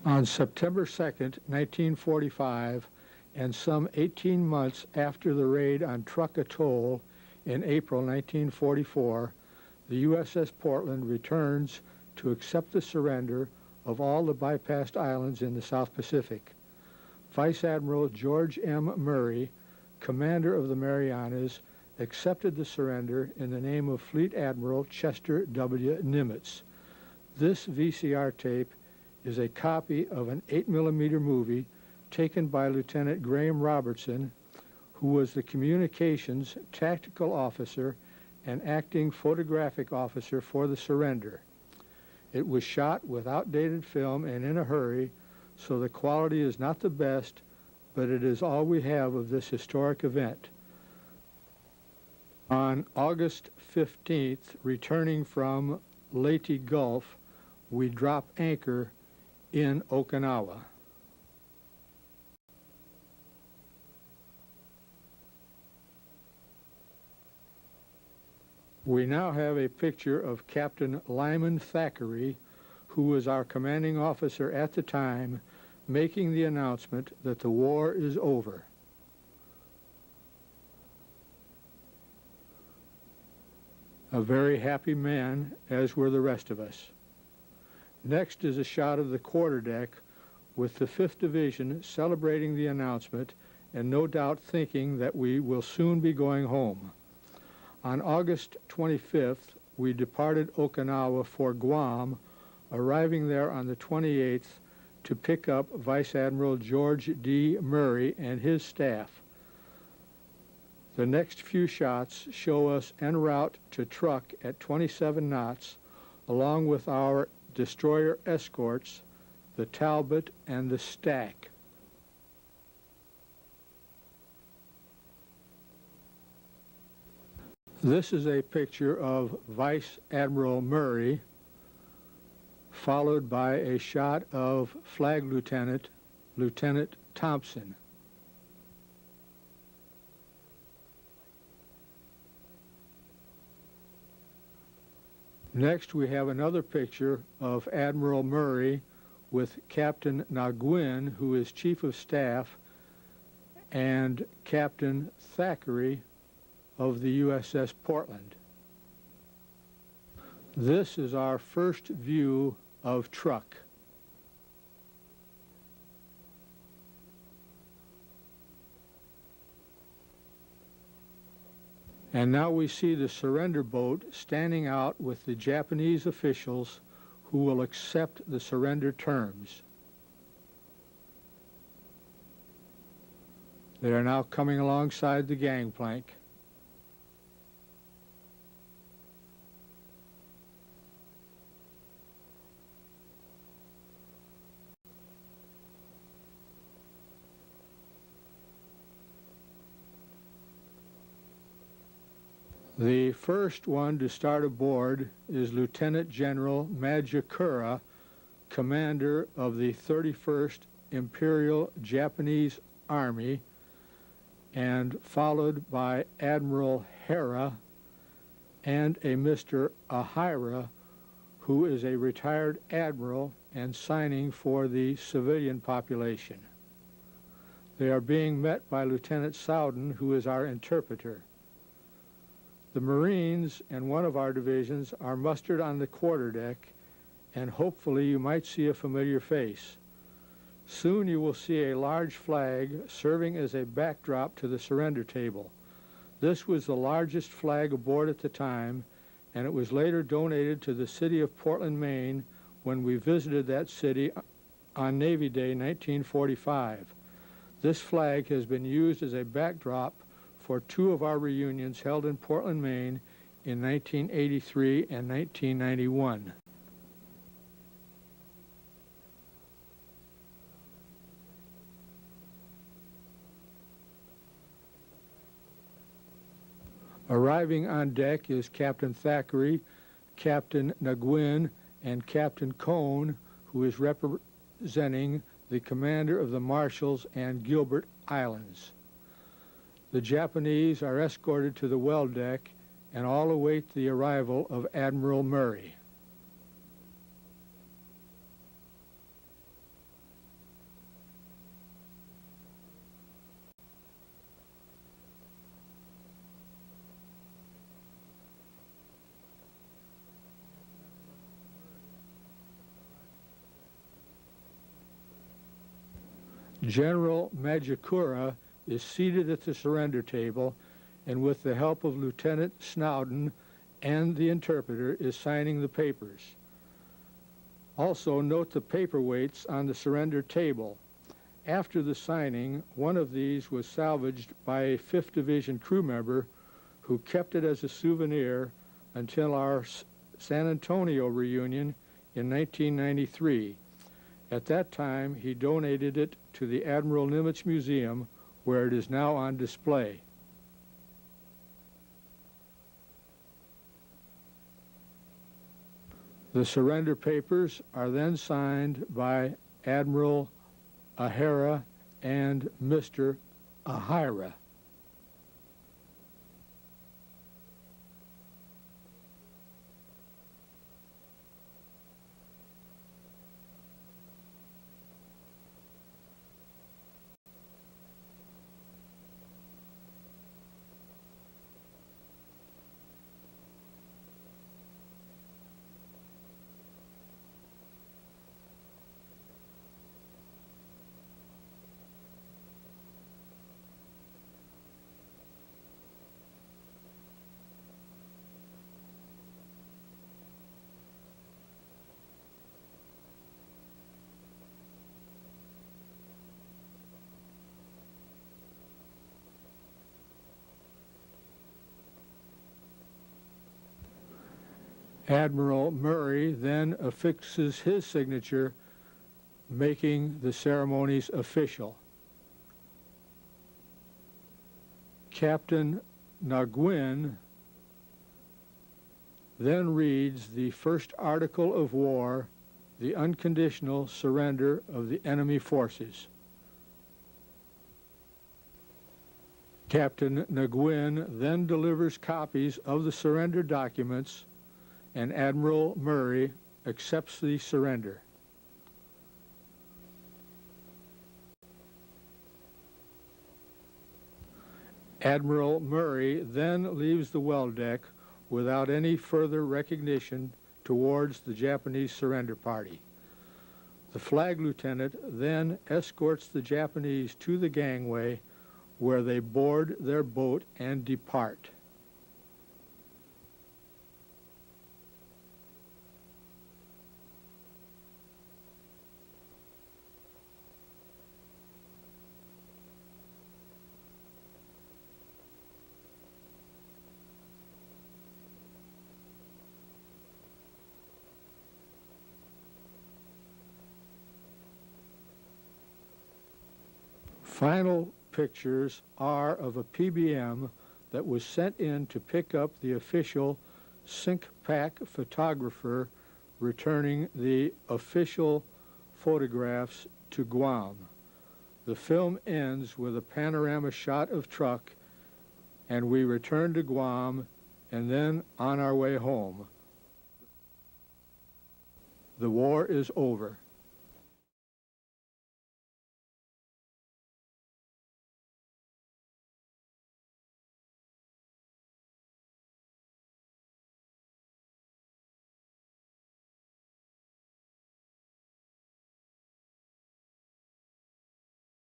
On September 2nd, 1945, and some 18 months after the raid on Truk Atoll in April 1944, the USS Portland returns to accept the surrender of all the bypassed islands in the South Pacific. Vice Admiral George M. Murray, commander of the Marianas, accepted the surrender in the name of Fleet Admiral Chester W. Nimitz. This VCR tape is a copy of an 8mm movie taken by Lieutenant Graham Robertson, who was the communications tactical officer and acting photographic officer for the surrender. It was shot with outdated film and in a hurry, so the quality is not the best, but it is all we have of this historic event. On August 15th, returning from Leyte Gulf, we drop anchor in Okinawa. We now have a picture of Captain Lyman Thackeray, who was our commanding officer at the time, making the announcement that the war is over. A very happy man, as were the rest of us. Next is a shot of the quarterdeck with the 5th Division celebrating the announcement and no doubt thinking that we will soon be going home. On August 25th, we departed Okinawa for Guam, arriving there on the 28th to pick up Vice Admiral George D. Murray and his staff. The next few shots show us en route to Truk at 27 knots, along with our destroyer escorts, the Talbot and the Stack. This is a picture of Vice Admiral Murray, followed by a shot of Flag Lieutenant, Lieutenant Thompson. Next, we have another picture of Admiral Murray with Captain Nguyen, who is Chief of Staff, and Captain Thackeray of the USS Portland. This is our first view of Truk. And now we see the surrender boat standing out with the Japanese officials who will accept the surrender terms. They are now coming alongside the gangplank. The first one to start aboard is Lieutenant General Majikura, commander of the 31st Imperial Japanese Army, and followed by Admiral Hara and a Mr. Ahira, who is a retired admiral and signing for the civilian population. They are being met by Lieutenant Sowden, who is our interpreter. The Marines and one of our divisions are mustered on the quarterdeck, and hopefully you might see a familiar face. Soon you will see a large flag serving as a backdrop to the surrender table. This was the largest flag aboard at the time, and it was later donated to the city of Portland, Maine, when we visited that city on Navy Day 1945. This flag has been used as a backdrop for two of our reunions held in Portland, Maine in 1983 and 1991. Arriving on deck is Captain Thackeray, Captain Nguyen, and Captain Cone, who is representing the commander of the Marshalls and Gilbert Islands. The Japanese are escorted to the well deck and all await the arrival of Admiral Murray. General Magikura is seated at the surrender table and with the help of Lieutenant Snowden and the interpreter is signing the papers. Also note the paperweights on the surrender table. After the signing, one of these was salvaged by a 5th Division crew member who kept it as a souvenir until our San Antonio reunion in 1993. At that time, he donated it to the Admiral Nimitz Museum, where it is now on display. The surrender papers are then signed by Admiral Ahara and Mr. Ahira. Admiral Murray then affixes his signature, making the ceremonies official. Captain Nguyen then reads the first article of war, the unconditional surrender of the enemy forces. Captain Nguyen then delivers copies of the surrender documents, and Admiral Murray accepts the surrender. Admiral Murray then leaves the well deck without any further recognition towards the Japanese surrender party. The flag lieutenant then escorts the Japanese to the gangway, where they board their boat and depart. Final pictures are of a PBM that was sent in to pick up the official sync pack photographer returning the official photographs to Guam. The film ends with a panorama shot of truck, and we return to Guam and then on our way home. The war is over.